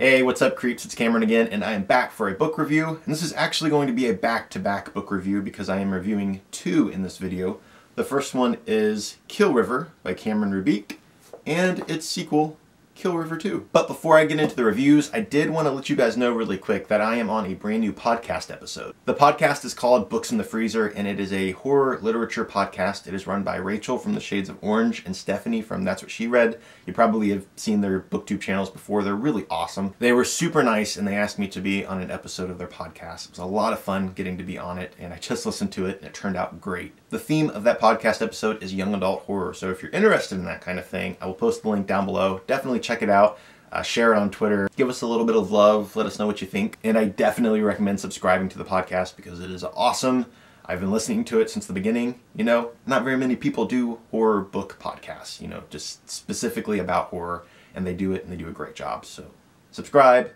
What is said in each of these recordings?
Hey, what's up creeps? It's Cameron again, and I am back for a book review. And this is actually going to be a back-to-back book review because I am reviewing two in this video. The first one is Kill River by Cameron Roubique, and its sequel, Kill River 2. But before I get into the reviews, I did want to let you guys know really quick that I am on a brand new podcast episode. The podcast is called Books in the Freezer, and it is a horror literature podcast. It is run by Rachel from The Shades of Orange and Stephanie from That's What She Read. You probably have seen their BookTube channels before. They're really awesome. They were super nice, and they asked me to be on an episode of their podcast. It was a lot of fun getting to be on it, and I just listened to it, and it turned out great. The theme of that podcast episode is young adult horror, so if you're interested in that kind of thing, I will post the link down below. Definitely check it out. Share it on Twitter. Give us a little bit of love. Let us know what you think. And I definitely recommend subscribing to the podcast because it is awesome. I've been listening to it since the beginning. You know, not very many people do horror book podcasts, you know, just specifically about horror. And they do it, and they do a great job. So subscribe,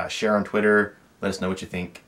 share on Twitter. Let us know what you think.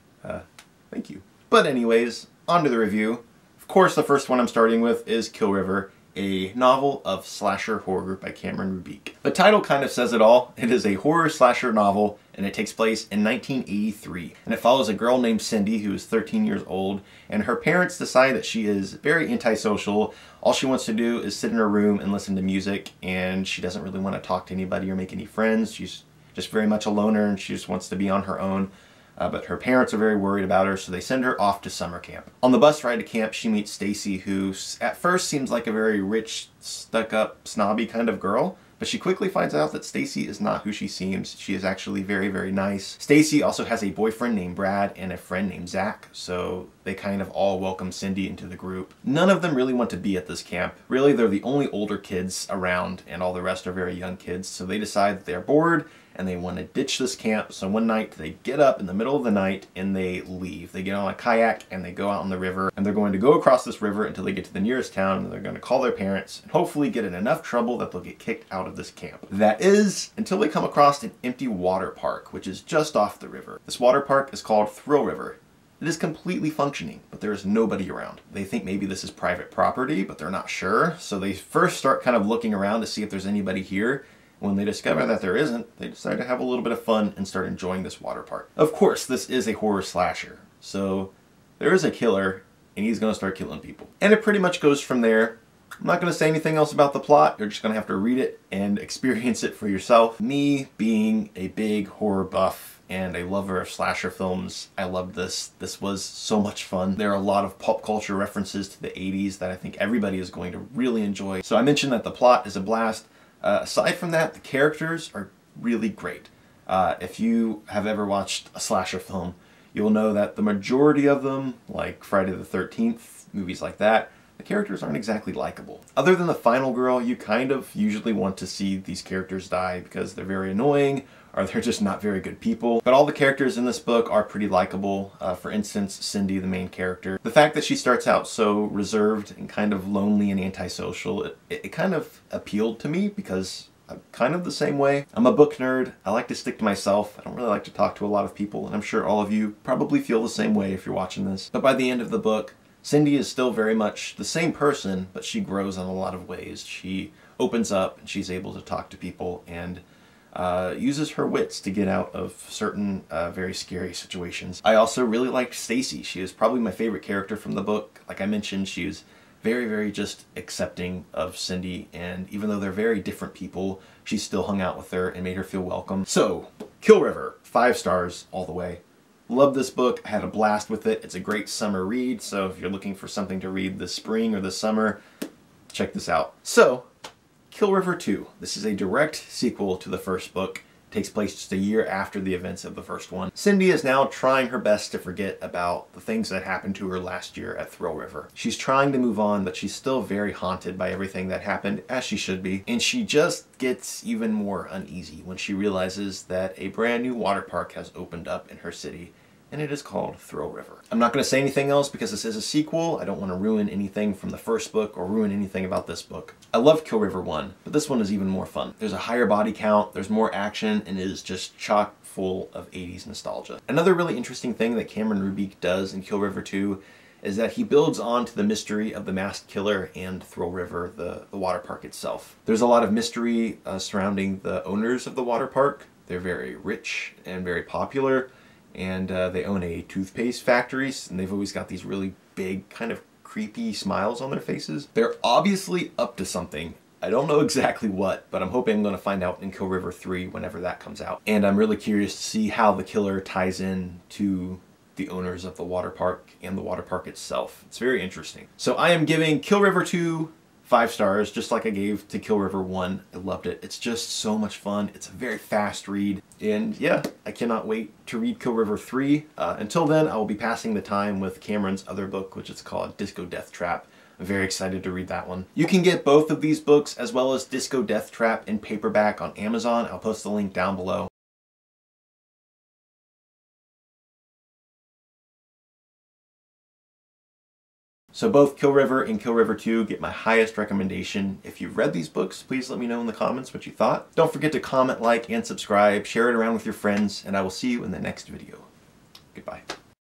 Thank you. But anyways, on to the review. Of course, the first one I'm starting with is Kill River, a novel of slasher horror by Cameron Roubique. The title kind of says it all. It is a horror slasher novel, and it takes place in 1983. And it follows a girl named Cindy, who is 13 years old, and her parents decide that she is very antisocial. All she wants to do is sit in her room and listen to music, and she doesn't really want to talk to anybody or make any friends. She's just very much a loner, and she just wants to be on her own. But her parents are very worried about her, so they send her off to summer camp. On the bus ride to camp, she meets Stacy, who at first seems like a very rich, stuck-up, snobby kind of girl, but she quickly finds out that Stacy is not who she seems. She is actually very, very nice. Stacy also has a boyfriend named Brad and a friend named Zach, so they kind of all welcome Cindy into the group. None of them really want to be at this camp. Really, they're the only older kids around, and all the rest are very young kids, so they decide that they're bored and they want to ditch this camp. So one night they get up in the middle of the night and they leave. They get on a kayak and they go out on the river, and they're going to go across this river until they get to the nearest town, and they're going to call their parents and hopefully get in enough trouble that they'll get kicked out of this camp. That is until they come across an empty water park, which is just off the river. This water park is called Thrill River. It is completely functioning, but there is nobody around. They think maybe this is private property, but they're not sure. So they first start kind of looking around to see if there's anybody here. When they discover that there isn't, they decide to have a little bit of fun and start enjoying this water park. Of course, this is a horror slasher, so there is a killer, and he's going to start killing people. And it pretty much goes from there. I'm not going to say anything else about the plot. You're just going to have to read it and experience it for yourself. Me being a big horror buff and a lover of slasher films, I loved this. This was so much fun. There are a lot of pop culture references to the 80s that I think everybody is going to really enjoy. So I mentioned that the plot is a blast. Aside from that, the characters are really great. If you have ever watched a slasher film, you will know that the majority of them, like Friday the 13th, movies like that, the characters aren't exactly likable. Other than the final girl, you kind of usually want to see these characters die because they're very annoying or they're just not very good people. But all the characters in this book are pretty likable. For instance, Cindy, the main character. The fact that she starts out so reserved and kind of lonely and antisocial, it kind of appealed to me because I'm kind of the same way. I'm a book nerd. I like to stick to myself. I don't really like to talk to a lot of people, and I'm sure all of you probably feel the same way if you're watching this. But by the end of the book, Cindy is still very much the same person, but she grows in a lot of ways. She opens up and she's able to talk to people and uses her wits to get out of certain very scary situations. I also really liked Stacy. She is probably my favorite character from the book. Like I mentioned, she was very, very just accepting of Cindy, and even though they're very different people, she still hung out with her and made her feel welcome. So, Kill River, 5 stars all the way. Love this book. I had a blast with it. It's a great summer read, so if you're looking for something to read this spring or this summer, check this out. So, Kill River 2. This is a direct sequel to the first book. It takes place just a year after the events of the first one. Cindy is now trying her best to forget about the things that happened to her last year at Thrill River. She's trying to move on, but she's still very haunted by everything that happened, as she should be. And she just gets even more uneasy when she realizes that a brand new water park has opened up in her city, and it is called Thrill River. I'm not going to say anything else because this is a sequel. I don't want to ruin anything from the first book or ruin anything about this book. I love Kill River 1, but this one is even more fun. There's a higher body count, there's more action, and it is just chock full of 80s nostalgia. Another really interesting thing that Cameron Roubique does in Kill River 2 is that he builds on to the mystery of the masked killer and Thrill River, the water park itself. There's a lot of mystery surrounding the owners of the water park. They're very rich and very popular, and they own a toothpaste factory, and they've always got these really big, kind of creepy smiles on their faces. They're obviously up to something. I don't know exactly what, but I'm hoping I'm going to find out in Kill River 3 whenever that comes out. And I'm really curious to see how the killer ties in to the owners of the water park and the water park itself. It's very interesting. So I am giving Kill River 2 5 stars, just like I gave to Kill River 1. I loved it. It's just so much fun. It's a very fast read. And yeah, I cannot wait to read Kill River 3. Until then, I will be passing the time with Cameron's other book, which is called Disco Death Trap. I'm very excited to read that one. You can get both of these books, as well as Disco Death Trap in paperback, on Amazon. I'll post the link down below. So both Kill River and Kill River 2 get my highest recommendation. If you've read these books, please let me know in the comments what you thought. Don't forget to comment, like, and subscribe. Share it around with your friends, and I will see you in the next video. Goodbye.